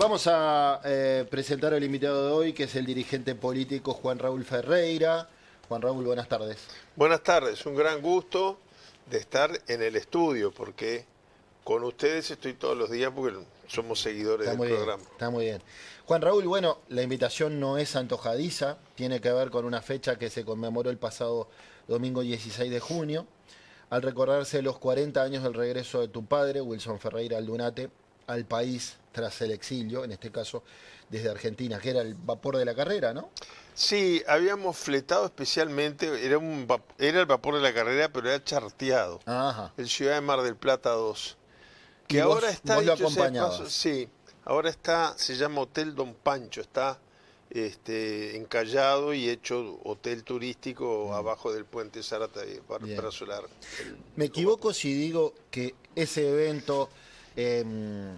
Vamos a presentar al invitado de hoy, que es el dirigente político Juan Raúl Ferreira. Juan Raúl, buenas tardes. Buenas tardes, un gran gusto de estar en el estudio, porque con ustedes estoy todos los días porque somos seguidores Está del muy bien, programa. está muy bien. Juan Raúl, bueno, la invitación no es antojadiza, tiene que ver con una fecha que se conmemoró el pasado domingo 16 de junio, al recordarse los 40 años del regreso de tu padre, Wilson Ferreira Aldunate, al país tras el exilio, en este caso desde Argentina, que era el vapor de la carrera, ¿no? Sí, habíamos fletado especialmente, era el vapor de la carrera, pero era charteado, Ajá. el Ciudad de Mar del Plata 2, Y que ahora está, vos lo dicho sea de paso, acompañabas. sí, ahora está, se llama Hotel Don Pancho, está encallado y hecho hotel turístico abajo del puente Zárate para, Bien. para solar el ¿Me viejo vapor. equivoco si digo que ese evento em,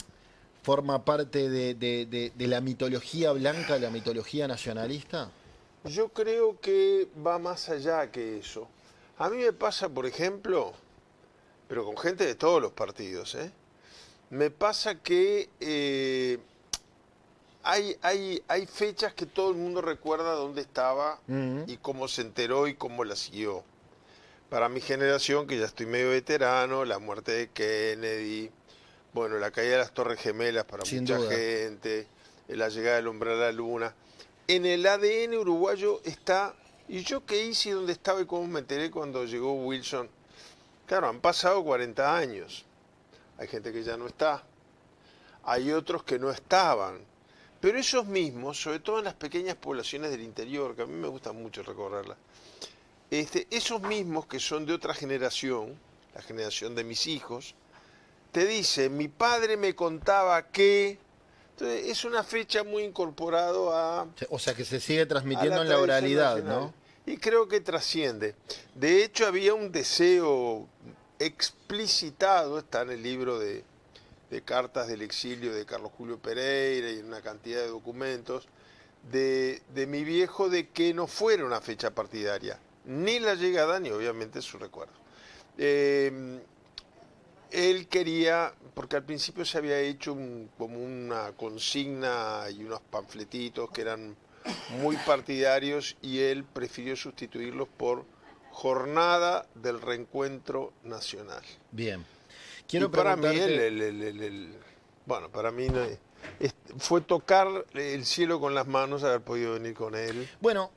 forma parte de la mitología blanca, la mitología nacionalista? Yo creo que va más allá que eso. A mí me pasa, por ejemplo, pero con gente de todos los partidos, ¿eh? Me pasa que hay fechas que todo el mundo recuerda dónde estaba Mm, y cómo se enteró y cómo la siguió. Para mi generación, que ya estoy medio veterano, la muerte de Kennedy, bueno, la caída de las Torres Gemelas para sin mucha duda. gente, la llegada del hombre a la luna. En el ADN uruguayo está, ¿y yo qué hice y dónde estaba y cómo me enteré cuando llegó Wilson? Claro, han pasado 40 años. Hay gente que ya no está, hay otros que no estaban. Pero esos mismos, sobre todo en las pequeñas poblaciones del interior, que a mí me gusta mucho recorrerlas, esos mismos que son de otra generación, la generación de mis hijos, te dicen, mi padre me contaba que... Entonces, es una fecha muy incorporado O sea que se sigue a transmitiendo la en la tradición oralidad, nacional. ¿no? Y creo que trasciende. De hecho, había un deseo explicitado, está en el libro de Cartas del Exilio de Carlos Julio Pereira y en una cantidad de documentos, de mi viejo de que no fuera una fecha partidaria, ni la llegada ni obviamente su recuerdo. Eh, Él quería, porque al principio se había hecho como una consigna y unos panfletitos que eran muy partidarios y él prefirió sustituirlos por Jornada del Reencuentro Nacional. Bien. Y Quiero para mí, preguntarte, bueno, para mí fue tocar el cielo con las manos haber podido venir con él. bueno,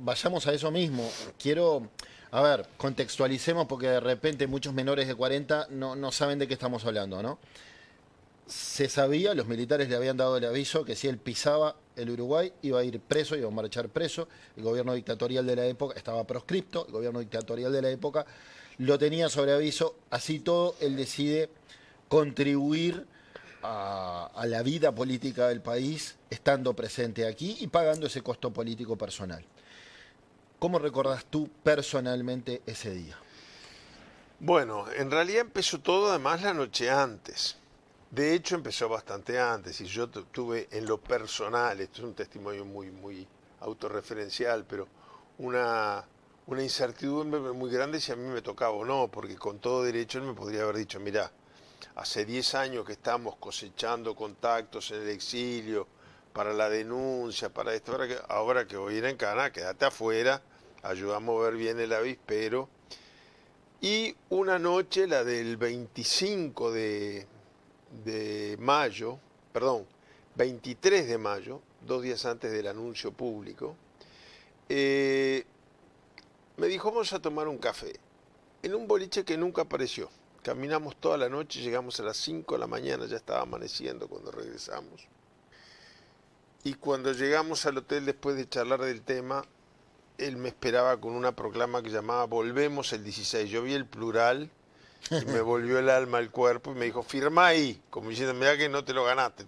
vayamos a eso mismo. Quiero, a ver, contextualicemos porque de repente muchos menores de 40 no saben de qué estamos hablando, ¿no? Se sabía, los militares le habían dado el aviso que si él pisaba el Uruguay iba a ir preso, iba a marchar preso. El gobierno dictatorial de la época estaba proscripto, el gobierno dictatorial de la época lo tenía sobre aviso. Así todo, él decide contribuir a la vida política del país estando presente aquí y pagando ese costo político personal. ¿Cómo recordás tú personalmente ese día? Bueno, en realidad empezó todo además la noche antes. De hecho, empezó bastante antes y yo tuve en lo personal, esto es un testimonio muy autorreferencial, pero una, una incertidumbre muy grande si a mí me tocaba o no, porque con todo derecho él me podría haber dicho, mira, hace 10 años que estamos cosechando contactos en el exilio para la denuncia, para esto, ahora que voy a ir en Cana, quédate afuera, ayuda a mover bien el avispero. Y una noche, la del 25 de mayo, perdón, 23 de mayo, 2 días antes del anuncio público, eh, me dijo, vamos a tomar un café, en un boliche que nunca apareció. Caminamos toda la noche, llegamos a las 5 de la mañana, ya estaba amaneciendo cuando regresamos. Y cuando llegamos al hotel después de charlar del tema, él me esperaba con una proclama que llamaba Volvemos el 16. Yo vi el plural y me volvió el alma al cuerpo y me dijo, firma ahí, como diciendo, mira que no te lo ganaste,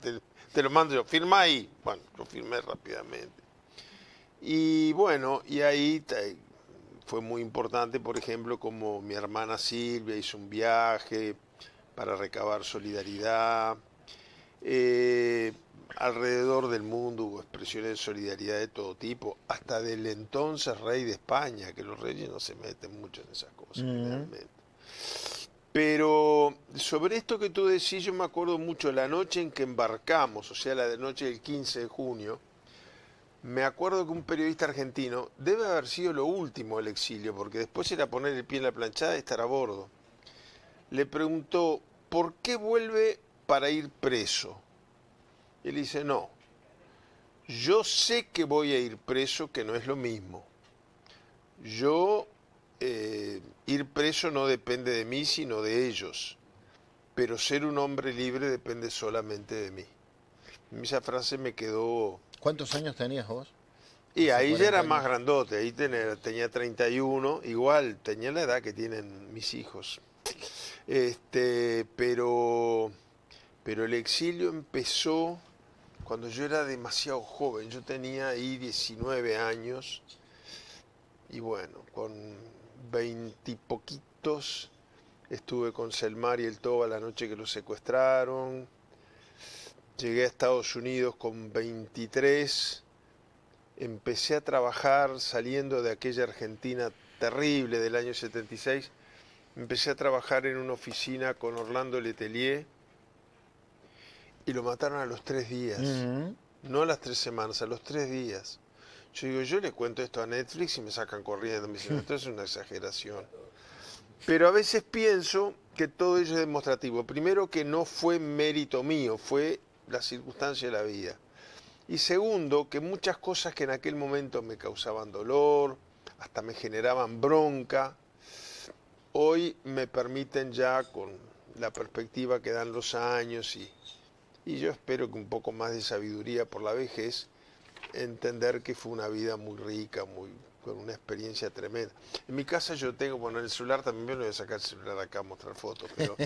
te lo mando yo, firma ahí. Bueno, yo firmé rápidamente. Y bueno, y ahí fue muy importante, por ejemplo, como mi hermana Silvia hizo un viaje para recabar solidaridad. Eh, Alrededor del mundo hubo expresiones de solidaridad de todo tipo, hasta del entonces rey de España, que los reyes no se meten mucho en esas cosas Mm, generalmente. Pero sobre esto que tú decís, yo me acuerdo mucho la noche en que embarcamos, o sea, la noche del 15 de junio, me acuerdo que un periodista argentino, debe haber sido lo último del exilio, porque después era poner el pie en la planchada y estar a bordo, le preguntó, ¿por qué vuelve para ir preso? Y él dice, no, yo sé que voy a ir preso, que no es lo mismo. Yo, ir preso no depende de mí, sino de ellos. Pero ser un hombre libre depende solamente de mí. Esa frase me quedó... ¿Cuántos años tenías vos? Y Hace ahí ya 40 era más años. grandote, ahí tenía 31, igual tenía la edad que tienen mis hijos. Pero el exilio empezó cuando yo era demasiado joven, yo tenía ahí 19 años y bueno, con 20 y poquitos estuve con Selmar y el Toba la noche que lo secuestraron, llegué a Estados Unidos con 23, empecé a trabajar saliendo de aquella Argentina terrible del año 76, empecé a trabajar en una oficina con Orlando Letelier y lo mataron a los 3 días. Ujú. No a las 3 semanas, a los 3 días. Yo digo, yo le cuento esto a Netflix y me sacan corriendo. Me dicen, esto es una exageración. Pero a veces pienso que todo ello es demostrativo. Primero, que no fue mérito mío, fue la circunstancia de la vida. Y segundo, que muchas cosas que en aquel momento me causaban dolor, hasta me generaban bronca, hoy me permiten ya, con la perspectiva que dan los años y yo espero que un poco más de sabiduría por la vejez, entender que fue una vida muy rica, con una experiencia tremenda. En mi casa yo tengo, bueno, en el celular también me lo voy a sacar el celular acá a mostrar fotos, pero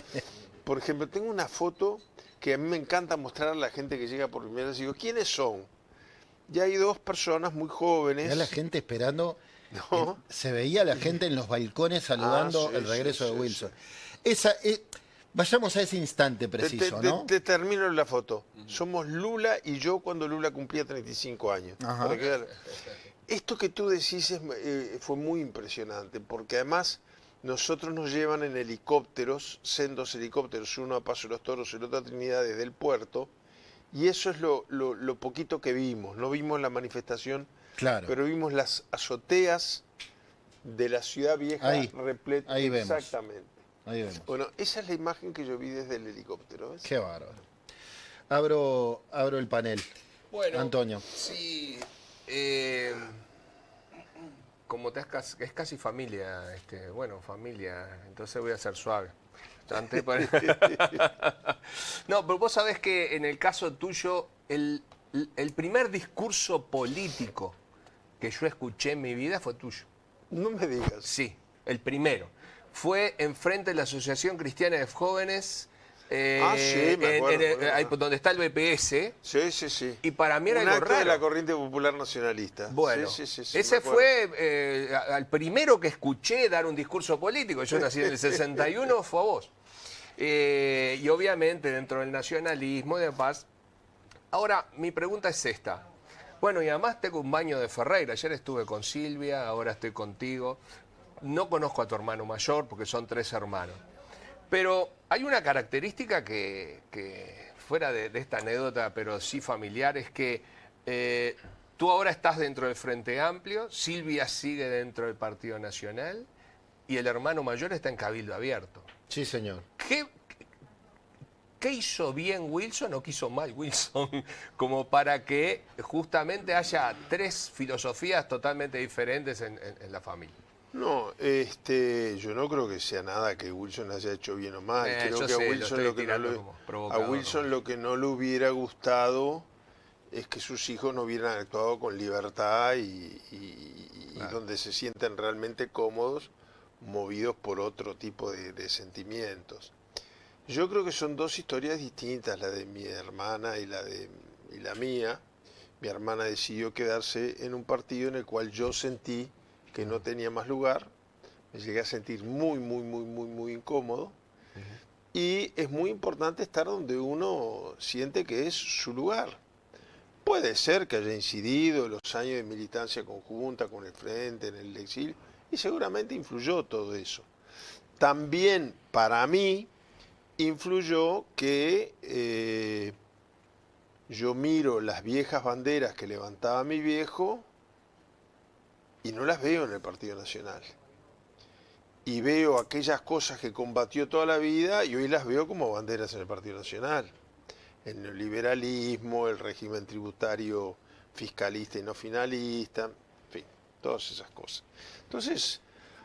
por ejemplo tengo una foto que a mí me encanta mostrar a la gente que llega por primera vez y digo, ¿quiénes son? Ya hay dos personas muy Mirá la jóvenes, gente esperando. ¿no? Se veía la gente en los balcones Ah, saludando sí, el sí, regreso de sí, sí. Wilson. Esa, vayamos a ese instante preciso, ¿no? Te termino la foto. Somos Lula y yo cuando Lula cumplía 35 años. Ajá. Esto que tú decís fue muy impresionante, porque además nosotros nos llevan en helicópteros, sendos helicópteros, uno a Paso de los Toros y el otro a Trinidad desde el puerto, y eso es lo poquito que vimos. No vimos la manifestación, Claro. pero vimos las azoteas de la ciudad vieja Ahí, repleta. ahí vemos. Exactamente. Ahí vemos. Bueno, esa es la imagen que yo vi desde el helicóptero, ¿ves? Qué bárbaro. Abro el panel. Bueno, Antonio. sí, como es casi familia, bueno, familia, entonces voy a ser suave. No, pero vos sabés que en el caso tuyo, el primer discurso político que yo escuché en mi vida fue tuyo. No me digas. Sí, el primero. Fue enfrente de la Asociación Cristiana de Jóvenes, Sí, me acuerdo. ahí donde está el BPS, Sí, sí, sí. y para mí era Un algo acto de raro. la corriente popular nacionalista. Bueno, Sí, sí, sí, sí, me ese acuerdo. fue al primero que escuché dar un discurso político. Yo nací en el 61, fue a vos. Y obviamente dentro del nacionalismo y demás. Ahora, mi pregunta es esta. Bueno, y además tengo un baño de Ferreira. Ayer estuve con Silvia, ahora estoy contigo. No conozco a tu hermano mayor porque son 3 hermanos. Pero hay una característica que fuera de esta anécdota, pero sí familiar, es que tú ahora estás dentro del Frente Amplio, Silvia sigue dentro del Partido Nacional y el hermano mayor está en Cabildo Abierto. Sí, señor. ¿Qué, qué hizo bien Wilson o qué hizo mal Wilson como para que justamente haya 3 filosofías totalmente diferentes en la familia? No, yo no creo que sea nada que Wilson haya hecho bien o mal. Creo Yo que a sé, lo Wilson estoy lo que no tirando le, como a provocador. Wilson lo que no le hubiera gustado es que sus hijos no hubieran actuado con libertad y Claro. donde se sienten realmente cómodos, movidos por otro tipo de sentimientos. Yo creo que son dos historias distintas, la de mi hermana y la mía. Mi hermana decidió quedarse en un partido en el cual yo sentí que no tenía más lugar. Me llegué a sentir muy, muy, muy, muy, muy incómodo. Y es muy importante estar donde uno siente que es su lugar. Puede ser que haya incidido los años de militancia conjunta con el Frente, en el exilio, y seguramente influyó todo eso. también para mí influyó que yo miro las viejas banderas que levantaba mi viejo y no las veo en el Partido Nacional. Y veo aquellas cosas que combatió toda la vida y hoy las veo como banderas en el Partido Nacional. El neoliberalismo, el régimen tributario fiscalista y no finalista, en fin, todas esas cosas. Entonces,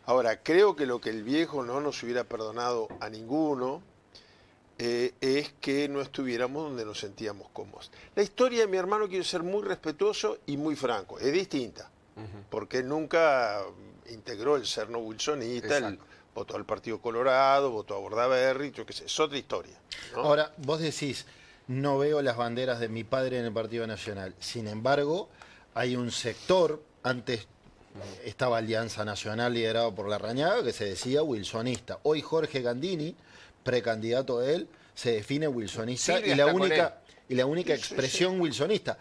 ahora, creo que lo que el viejo no nos hubiera perdonado a ninguno es que no estuviéramos donde nos sentíamos cómodos. La historia de mi hermano, quiero ser muy respetuoso y muy franco, es distinta, porque él nunca integró el ser no wilsonista, él votó al Partido Colorado, votó a Bordaberry, yo qué sé, es otra historia, ¿no? Ahora, vos decís, no veo las banderas de mi padre en el Partido Nacional. Sin embargo, hay un sector, antes estaba Alianza Nacional liderado por Larrañaga, que se decía wilsonista. Hoy Jorge Gandini, precandidato de él, se define wilsonista Silvia y la está con única expresión wilsonista.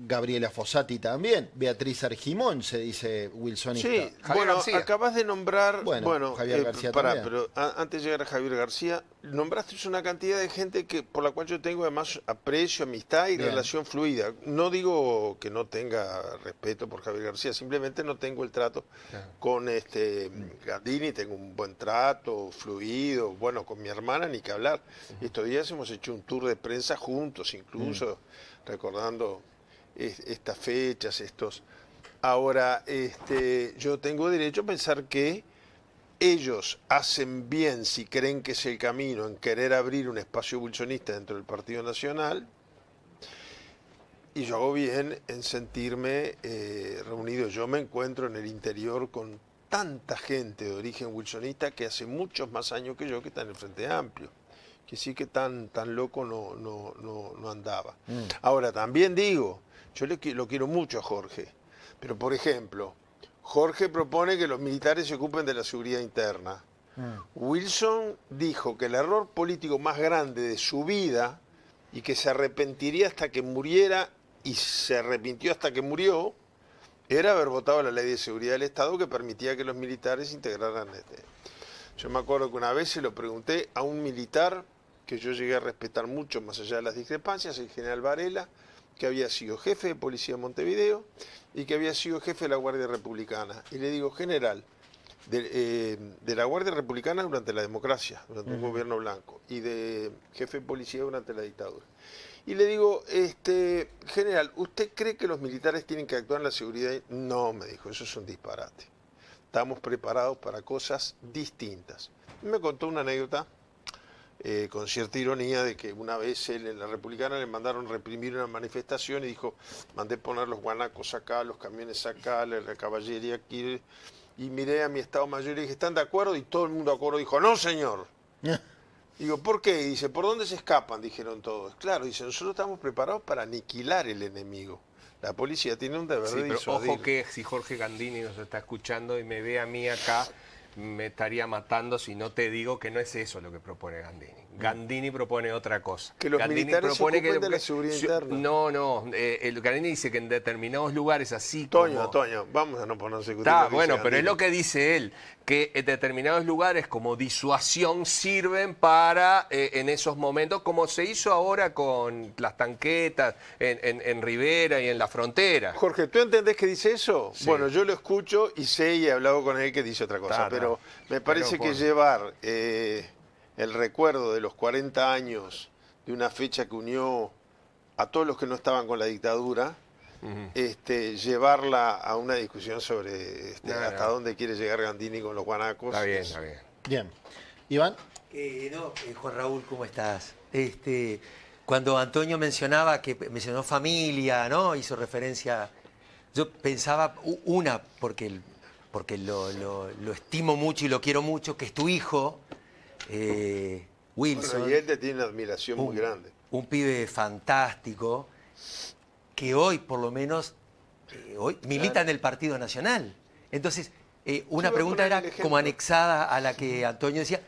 Gabriela Fossati también, Beatriz Argimón se dice wilsonista. Sí, Javier bueno, García. acabas de nombrar, Bueno, Javier García pará, también. pero antes de llegar a Javier García, nombraste una cantidad de gente que por la cual yo tengo además aprecio, amistad y Bien. relación fluida. No digo que no tenga respeto por Javier García, simplemente no tengo el trato con Gandini, tengo un buen trato, fluido, bueno, con mi hermana ni que hablar. Estos días hemos hecho un tour de prensa juntos, incluso recordando estas fechas, estos. Ahora, yo tengo derecho a pensar que ellos hacen bien, si creen que es el camino, en querer abrir un espacio wilsonista dentro del Partido Nacional, y yo hago bien en sentirme reunido. Yo me encuentro en el interior con tanta gente de origen wilsonista que hace muchos más años que yo que está en el Frente Amplio, que sí que tan loco no andaba. Ahora, también digo, yo lo quiero mucho a Jorge, pero por ejemplo, Jorge propone que los militares se ocupen de la seguridad interna. Wilson dijo que el error político más grande de su vida y que se arrepentiría hasta que muriera, y se arrepintió hasta que murió, era haber votado la ley de seguridad del Estado que permitía que los militares integraran Yo me acuerdo que una vez se lo pregunté a un militar que yo llegué a respetar mucho más allá de las discrepancias, el general Varela, que había sido jefe de policía de Montevideo y que había sido jefe de la Guardia Republicana. Y le digo, general, de la Guardia Republicana durante la democracia, durante un gobierno blanco, y de jefe de policía durante la dictadura. Y le digo, general, ¿usted cree que los militares tienen que actuar en la seguridad? No, me dijo, eso es un disparate. Estamos preparados para cosas distintas. Y me contó una anécdota con cierta ironía de que una vez él en la Republicana le mandaron reprimir una manifestación y dijo, mandé poner los guanacos acá, los camiones acá, la caballería aquí, y miré a mi Estado Mayor y dije, ¿están de acuerdo? Y todo el mundo de acuerdo dijo, no señor. Digo, ¿por qué? Y dice, ¿por dónde se escapan? Dijeron todos. Claro, dice, nosotros estamos preparados para aniquilar el enemigo. La policía tiene un deber de pero disuadir. ojo que si Jorge Gandini nos está escuchando y me ve a mí acá, me estaría matando si no te digo que no es eso lo que propone Gandini. Gandini propone otra cosa. Que los Gandini militares se propone ocupen de la seguridad interna. No, el Gandini dice que en determinados lugares así como... Toño, vamos a no ponerse Está, bueno, pero es lo que dice él, que en determinados lugares como disuasión sirven para, en esos momentos, como se hizo ahora con las tanquetas en Rivera y en la frontera. Jorge, ¿tú entendés que dice eso? Sí. Bueno, yo lo escucho y sé y he hablado con él que dice otra cosa, pero me parece que llevar el recuerdo de los 40 años de una fecha que unió a todos los que no estaban con la dictadura, llevarla a una discusión sobre hasta dónde quiere llegar Gandini con los guanacos. Está bien, está bien. Bien. Iván. Juan Raúl, ¿cómo estás? Cuando Antonio mencionó familia, ¿no? Hizo referencia, yo pensaba porque lo estimo mucho y lo quiero mucho, que es tu hijo, Wilson. Bueno, y él te tiene una admiración muy grande. Un pibe fantástico que hoy, por lo menos, hoy milita en el Partido Nacional. Entonces, una pregunta era como anexada a la que Antonio decía,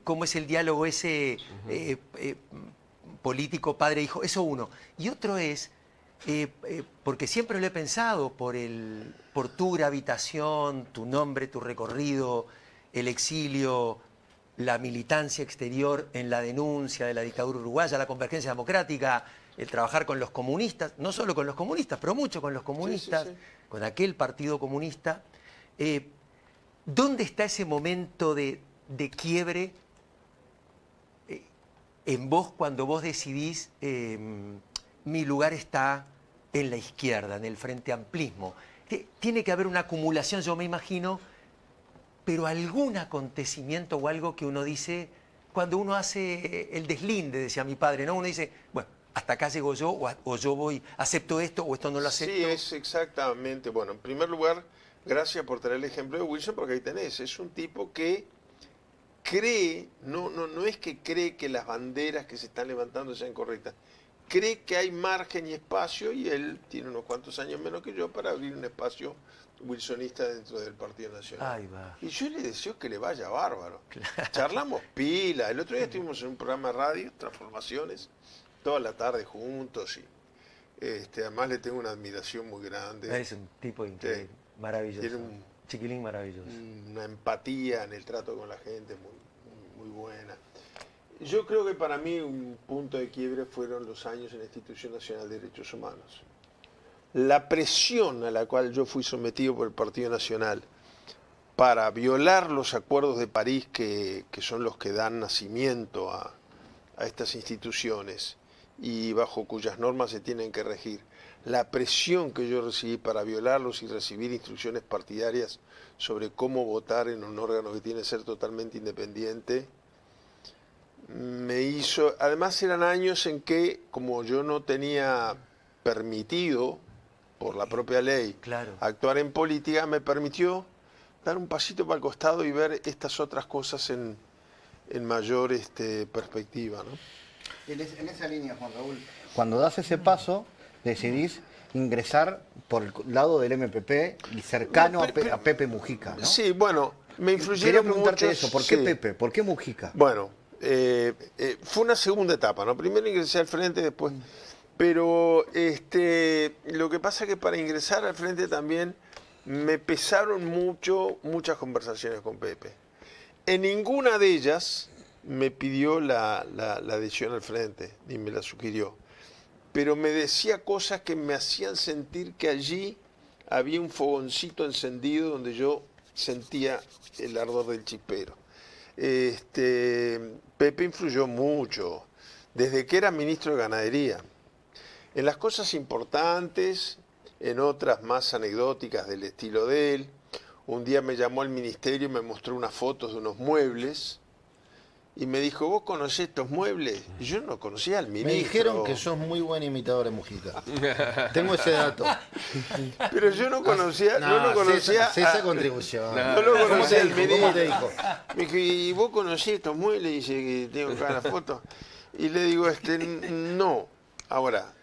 ¿cómo es el diálogo ese político padre-hijo? Eso uno. Y otro es, porque siempre lo he pensado, por tu gravitación, tu nombre, tu recorrido, el exilio, la militancia exterior en la denuncia de la dictadura uruguaya, la convergencia democrática, el trabajar con los comunistas, no solo con los comunistas, pero mucho con los comunistas, Sí, sí, sí. con aquel partido comunista. ¿Dónde está ese momento de quiebre en vos cuando vos decidís mi lugar está en la izquierda, en el frente amplismo? Tiene que haber una acumulación, yo me imagino, pero algún acontecimiento o algo que uno dice, cuando uno hace el deslinde, decía mi padre, ¿no? Uno dice, bueno, hasta acá llego yo, o yo voy, acepto esto, o esto no lo acepto. Sí, es exactamente. Bueno, en primer lugar, gracias por traer el ejemplo de Wilson, porque ahí tenés. Es un tipo que cree, no es que cree que las banderas que se están levantando sean correctas. Cree que hay margen y espacio, y él tiene unos cuantos años menos que yo para abrir un espacio wilsonista dentro del Partido Nacional. Ahí va. Y yo le deseo que le vaya bárbaro. Charlamos pila. El otro día estuvimos en un programa de radio, Transformaciones, toda la tarde juntos. Y además le tengo una admiración muy grande. Es un tipo increíble, Sí. maravilloso. Tiene Chiquilín maravilloso. una empatía en el trato con la gente muy buena. Yo creo que para mí un punto de quiebre fueron los años en la Institución Nacional de Derechos Humanos. La presión a la cual yo fui sometido por el Partido Nacional para violar los acuerdos de París, que son los que dan nacimiento a estas instituciones y bajo cuyas normas se tienen que regir. La presión que yo recibí para violarlos y recibir instrucciones partidarias sobre cómo votar en un órgano que tiene que ser totalmente independiente, me hizo... Además eran años en que, como yo no tenía permitido, por la propia ley, Claro. actuar en política, me permitió dar un pasito para el costado y ver estas otras cosas en mayor perspectiva, ¿no? En esa línea, Juan Raúl, cuando das ese paso, decidís ingresar por el lado del MPP y cercano a Pepe Mujica, ¿no? Sí, bueno, me Quería influyeron preguntarte muchos... eso, ¿por qué sí. Pepe? ¿Por qué Mujica? Bueno, fue una segunda etapa, ¿no? Primero ingresé al frente, después... Pero lo que pasa es que para ingresar al frente también me pesaron muchas conversaciones con Pepe. En ninguna de ellas me pidió la adhesión al frente, ni me la sugirió. Pero me decía cosas que me hacían sentir que allí había un fogoncito encendido donde yo sentía el ardor del chispero. Pepe influyó mucho, desde que era ministro de Ganadería. En las cosas importantes, en otras más anecdóticas del estilo de él. Un día me llamó al ministerio y me mostró unas fotos de unos muebles y me dijo, ¿vos conocés estos muebles? Y yo no conocía al ministro. Me dijeron que sos muy buen imitador de Mujica. Tengo ese dato. Pero yo no conocía, no conocía esa contribución. no lo ¿Cómo conocía te al dijo? ministro. ¿Cómo te dijo? Me dijo, ¿y vos conocés estos muebles? Dice que tengo acá la foto. Y le digo, no. Ahora,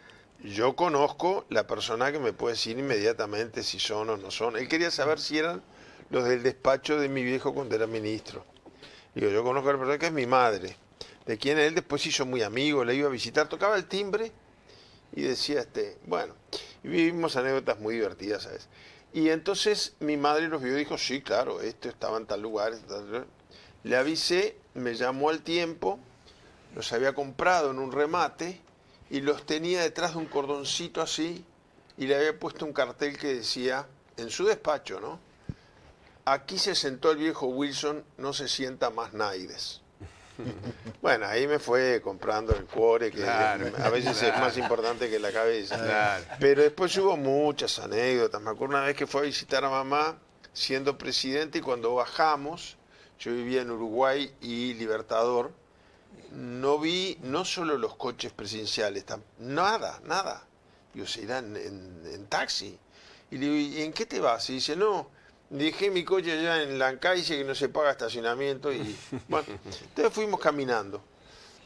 yo conozco la persona que me puede decir inmediatamente si son o no son. Él quería saber si eran los del despacho de mi viejo cuando era ministro. Digo, yo conozco a la persona que es mi madre, de quien él después se hizo muy amigo, le iba a visitar, tocaba el timbre y decía, bueno, y vivimos anécdotas muy divertidas, ¿sabes? Y entonces mi madre los vio y dijo, sí, claro, esto estaba en tal lugar, Le avisé, me llamó al tiempo, los había comprado en un remate y los tenía detrás de un cordoncito así y le había puesto un cartel que decía, en su despacho, ¿no? Aquí se sentó el viejo Wilson, no se sienta más Naides. Bueno, ahí me fue comprando el cuore, que Claro, a veces es más importante que la cabeza. Claro. Pero después hubo muchas anécdotas. Me acuerdo una vez que fue a visitar a mamá siendo presidente y cuando bajamos, yo vivía en Uruguay y Libertador, no vi no solo los coches presidenciales, nada. Digo, se irán en taxi. Y le digo, ¿y en qué te vas? Y dice, no, dejé mi coche allá en Lancashire que no se paga estacionamiento. Y bueno, entonces fuimos caminando.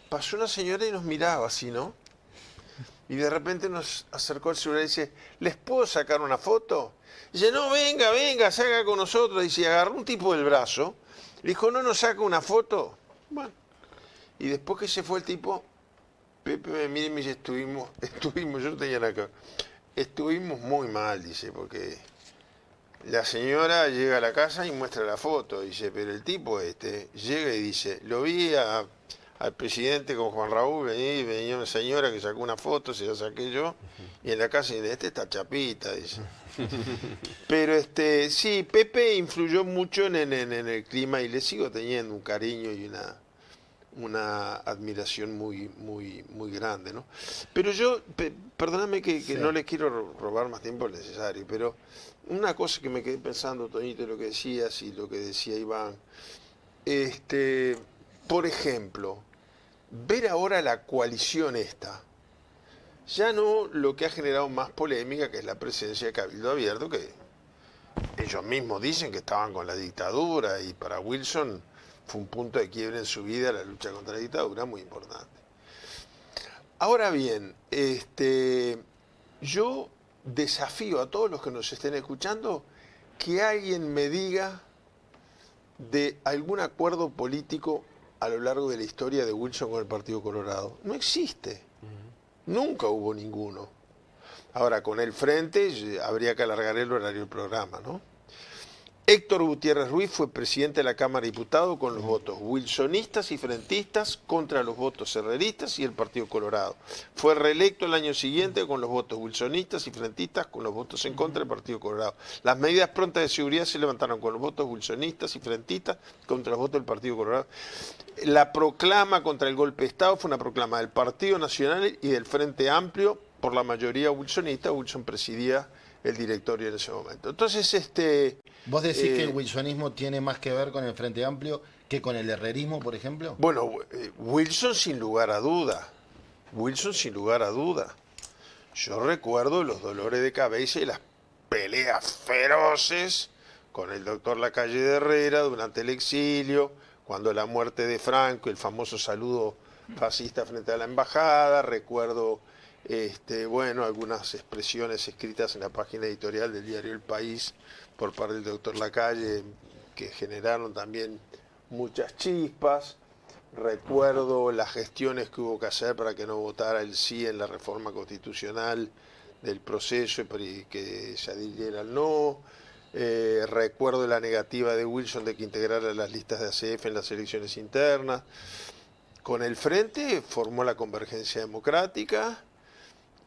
Pasó una señora y nos miraba así, ¿no? Y de repente nos acercó el celular y dice, ¿les puedo sacar una foto? Dice, no, venga, salga con nosotros. Dice, agarró un tipo del brazo, le dijo, ¿no nos saca una foto? Bueno, y después que se fue el tipo, Pepe me mira y me dice, estuvimos, yo no tenía nada que ver, estuvimos muy mal, dice, porque La señora llega a la casa y muestra la foto. Dice, pero el tipo llega y dice, lo vi al presidente con Juan Raúl, venía una señora que sacó una foto, se la saqué yo, y en la casa dice, está chapita, dice. Pero sí, Pepe influyó mucho en el clima y le sigo teniendo un cariño y una admiración muy, muy, muy grande, ¿no? Pero yo, perdóname que Sí. no le quiero robar más tiempo del necesario, pero una cosa que me quedé pensando, Toñito, lo que decías y lo que decía Iván, por ejemplo, ver ahora la coalición esta, ya no lo que ha generado más polémica, que es la presencia de Cabildo Abierto, que ellos mismos dicen que estaban con la dictadura y para Wilson fue un punto de quiebre en su vida la lucha contra la dictadura muy importante. Ahora bien, yo desafío a todos los que nos estén escuchando que alguien me diga de algún acuerdo político a lo largo de la historia de Wilson con el Partido Colorado. No existe. Nunca hubo ninguno. Ahora, con el Frente habría que alargar el horario del programa, ¿no? Héctor Gutiérrez Ruiz fue presidente de la Cámara de Diputados con los votos wilsonistas y frentistas contra los votos herreristas y el Partido Colorado. Fue reelecto el año siguiente con los votos wilsonistas y frentistas con los votos en contra del Partido Colorado. Las medidas prontas de seguridad se levantaron con los votos wilsonistas y frentistas contra los votos del Partido Colorado. La proclama contra el golpe de Estado fue una proclama del Partido Nacional y del Frente Amplio por la mayoría wilsonista. Wilson presidía el directorio en ese momento. Entonces, ¿Vos decís que el wilsonismo tiene más que ver con el Frente Amplio que con el herrerismo, por ejemplo? bueno, Wilson sin lugar a duda. Wilson sin lugar a duda. Yo recuerdo los dolores de cabeza y las peleas feroces con el doctor Lacalle de Herrera durante el exilio, cuando la muerte de Franco, el famoso saludo fascista frente a la embajada. Recuerdo bueno, algunas expresiones escritas en la página editorial del diario El País por parte del doctor Lacalle que generaron también muchas chispas. Recuerdo las gestiones que hubo que hacer para que no votara el sí en la reforma constitucional del proceso y que se adhiriera al no. Recuerdo la negativa de Wilson de que integrara las listas de ACF en las elecciones internas. Con el Frente formó la Convergencia Democrática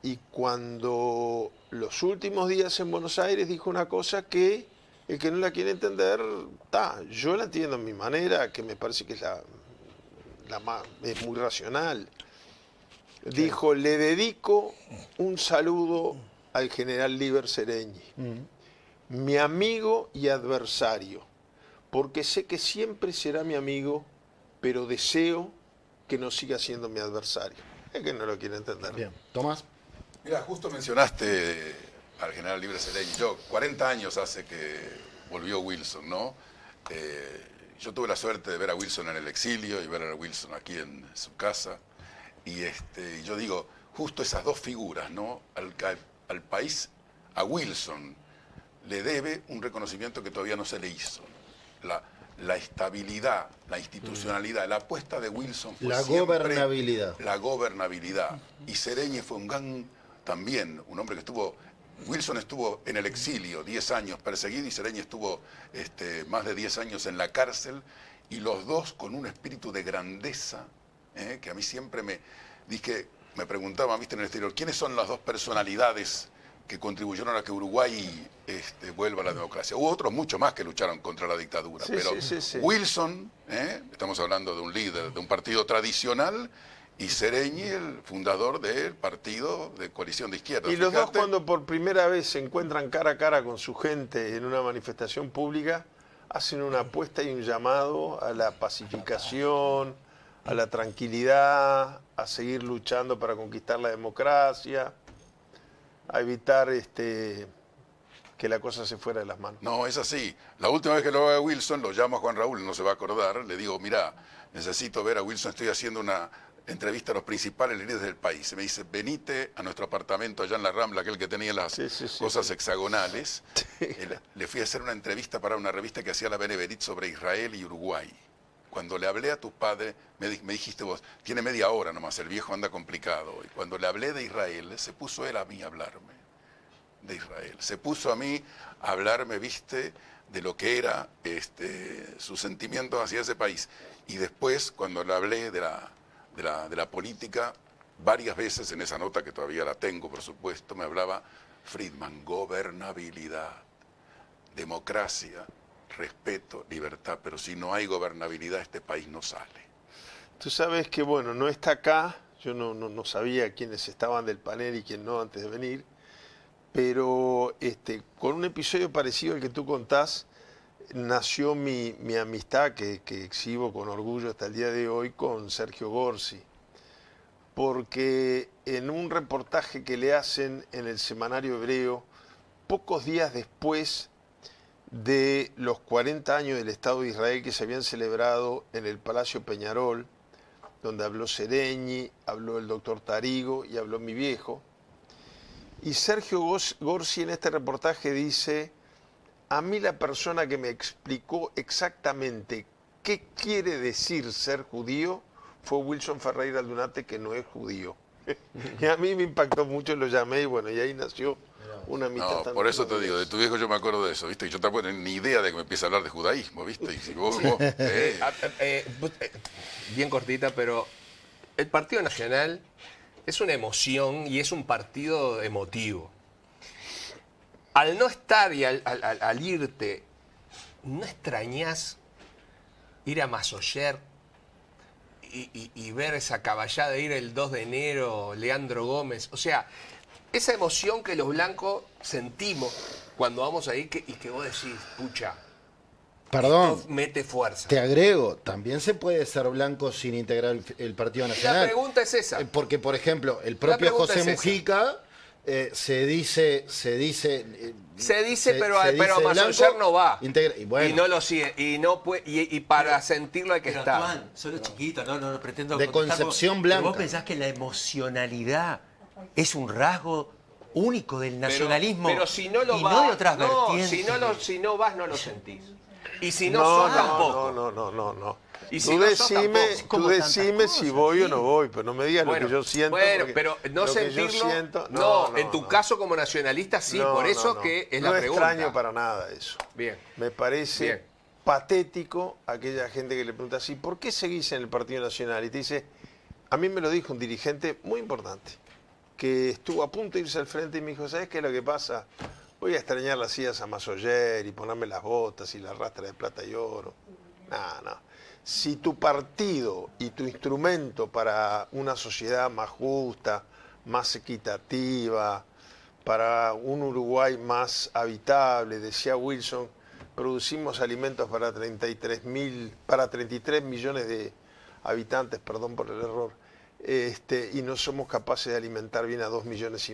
y cuando los últimos días en Buenos Aires dijo una cosa que el que no la quiere entender, yo la entiendo a mi manera, que me parece que es es muy racional. Dijo, le dedico un saludo al general Líber Seregni, mi amigo y adversario, porque sé que siempre será mi amigo, pero deseo que no siga siendo mi adversario. Es que no lo quiere entender. Bien, Tomás. Mira, justo mencionaste al general Líber Seregni. 40 años hace que volvió Wilson, ¿no? Yo tuve la suerte de ver a Wilson en el exilio y ver a Wilson aquí en su casa. Y yo digo, justo esas dos figuras, ¿no? Al país, a Wilson, le debe un reconocimiento que todavía no se le hizo. La estabilidad, la institucionalidad, la apuesta de Wilson fue La siempre gobernabilidad. la gobernabilidad. Y Seregni fue también un hombre que estuvo... Wilson estuvo en el exilio 10 años perseguido y Seregni estuvo más de 10 años en la cárcel, y los dos con un espíritu de grandeza, que a mí siempre me preguntaba, viste, en el exterior, ¿quiénes son las dos personalidades que contribuyeron a que Uruguay vuelva a la democracia? Hubo otros mucho más que lucharon contra la dictadura, Sí, pero sí. Wilson, estamos hablando de un líder de un partido tradicional, y Seregni, el fundador del partido de coalición de izquierda. Y los dos, Fíjate, cuando por primera vez se encuentran cara a cara con su gente en una manifestación pública, hacen una apuesta y un llamado a la pacificación, a la tranquilidad, a seguir luchando para conquistar la democracia, a evitar que la cosa se fuera de las manos. no, es así. La última vez que lo veo a Wilson, lo llamo a Juan Raúl, no se va a acordar, le digo, mira, necesito ver a Wilson, estoy haciendo una entrevista a los principales líderes del país. Y me dice, venite a nuestro apartamento allá en la Rambla, aquel que tenía las cosas hexagonales. Le fui a hacer una entrevista para una revista que hacía la Beneverit sobre Israel y Uruguay. Cuando le hablé a tu padre, me dijiste vos, tiene media hora nomás, el viejo anda complicado. Y cuando le hablé de Israel, se puso él a mí a hablarme. de Israel. Se puso a mí a hablarme, viste, de lo que era sus sentimientos hacia ese país. Y después, cuando le hablé de la política, varias veces en esa nota, que todavía la tengo, por supuesto, me hablaba Friedman: gobernabilidad, democracia, respeto, libertad, pero si no hay gobernabilidad, este país no sale. Tú sabes que, bueno, no está acá, yo no sabía quiénes estaban del panel y quién no antes de venir, pero con un episodio parecido al que tú contás, nació mi amistad, que exhibo con orgullo hasta el día de hoy, con Sergio Gorsi, porque en un reportaje que le hacen en el Semanario Hebreo, pocos días después de los 40 años del Estado de Israel que se habían celebrado en el Palacio Peñarol, donde habló Sereñi, habló el doctor Tarigo y habló mi viejo. Y Sergio Gorsi en este reportaje dice: a mí la persona que me explicó exactamente qué quiere decir ser judío fue Wilson Ferreira Aldunate, que no es judío. Y a mí me impactó mucho, lo llamé y bueno, y ahí nació una amistad. No, tan por eso te maravillosa. digo, de tu viejo yo me acuerdo de eso, ¿viste? Y yo tampoco tenía ni idea de que me empiece a hablar de judaísmo, ¿viste? Y si vos Bien cortita, pero el Partido Nacional es una emoción y es un partido emotivo. Al no estar y al irte, ¿no extrañás ir a Masoyer y ver esa caballada de ir el 2 de enero, Leandro Gómez? O sea, esa emoción que los blancos sentimos cuando vamos ahí y que vos decís, pucha, Perdón, esto mete fuerza. te agrego, también se puede ser blanco sin integrar el Partido Nacional. La pregunta es esa. Porque, por ejemplo, el propio pregunta José es esa. Mujica se dice, pero a blanco, Masoyer no va. y bueno, Y no lo sigue. Y para sentirlo hay que Pero estar. Juan, solo chiquito, no pretendo De contestar, concepción pero blanca. ¿Vos pensás que la emocionalidad es un rasgo único del nacionalismo Pero si no lo y vas, no de otras no, vertientes? si no vas, no lo sentís. Y si no sos, tampoco. No. Y si Tú no sos, decime, tampoco. Como tú tantas decime si cosas, voy o sí. no voy, pero no me digas lo que yo siento. Bueno, porque pero no lo que yo sentirlo. siento- no, en tu caso como nacionalista sí, por eso que es la pregunta. No extraño para nada eso. Bien. Me parece Bien. patético aquella gente que le pregunta así: ¿por qué seguís en el Partido Nacional? Y te dice, a mí me lo dijo un dirigente muy importante, que estuvo a punto de irse al frente y me dijo: ¿sabes qué es lo que pasa? Voy a extrañar las idas a Masoyer y ponerme las botas y la rastra de plata y oro. No. Si tu partido y tu instrumento para una sociedad más justa, más equitativa, para un Uruguay más habitable, decía Wilson, producimos alimentos para 33 millones de habitantes, perdón por el error, y no somos capaces de alimentar bien a 2,5 millones.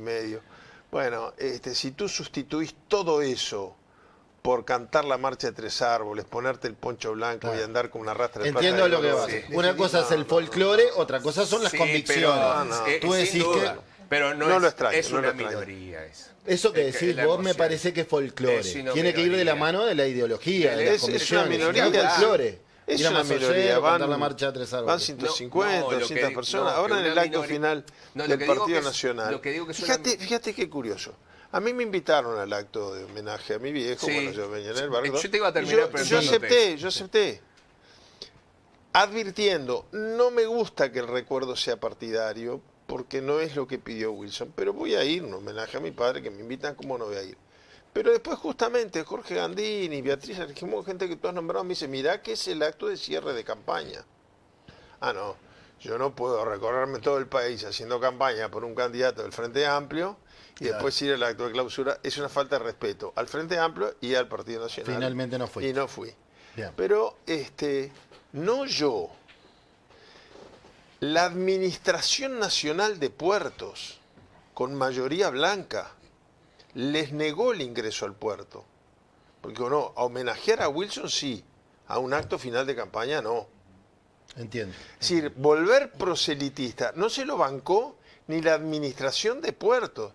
Bueno, si tú sustituís todo eso por cantar la marcha de 3 árboles, ponerte el poncho blanco y andar con una rastra de plata entiendo de lo que oro, vas. Sí. Una cosa es el folclore, otra cosa son las Sí, convicciones. pero, Tú decís sin duda. que Pero no, No es, lo extraño, es no una lo extraño. minoría eso. eso que Es decís la vos me emoción. parece que es folclore. Es una Tiene que ir de la minoría. mano de la ideología, de las Es una convicciones. minoría. Es folclore. Es Ir a una Masoyer minoría, o cantar la marcha de 3 van árboles. 150, No, lo que 200 digo- personas. no, Ahora que en el una acto minoría- final No, lo del que digo Partido que es- Nacional. lo que digo que es una- Fíjate qué curioso. A mí me invitaron al acto de homenaje a mi viejo Sí. cuando yo venía en el barrio. Yo te iba a Y terminar yo preguntándote. acepté. Advirtiendo, no me gusta que el recuerdo sea partidario, porque no es lo que pidió Wilson, pero voy a ir, un homenaje a mi padre, que me invitan, ¿cómo no voy a ir? Pero después justamente Jorge Gandini, Beatriz Argimón, gente que tú has nombrado, me dice, mirá que es el acto de cierre de campaña. Ah, no, yo no puedo recorrerme todo el país haciendo campaña por un candidato del Frente Amplio y después ir al acto de clausura. Es una falta de respeto al Frente Amplio y al Partido Nacional. Finalmente no fuiste. Y no fui. Bien. Pero, no yo. La Administración Nacional de Puertos, con mayoría blanca, les negó el ingreso al puerto. Porque no, a homenajear a Wilson sí, a un acto final de campaña no. Entiendo. Es decir, volver proselitista no se lo bancó ni la Administración de Puertos.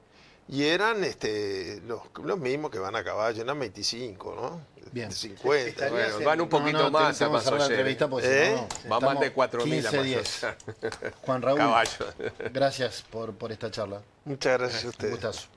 Y eran los mismos que van a caballo, eran 25, ¿no? Bien. 50. Bueno, van un poquito No, más a tenemos que cerrar la Masoyer. entrevista porque si no, Va más de estamos 4.000 a 15-10. Masoyer. Juan Raúl, Caballo. gracias por esta charla. Muchas gracias a Un ustedes. gustazo.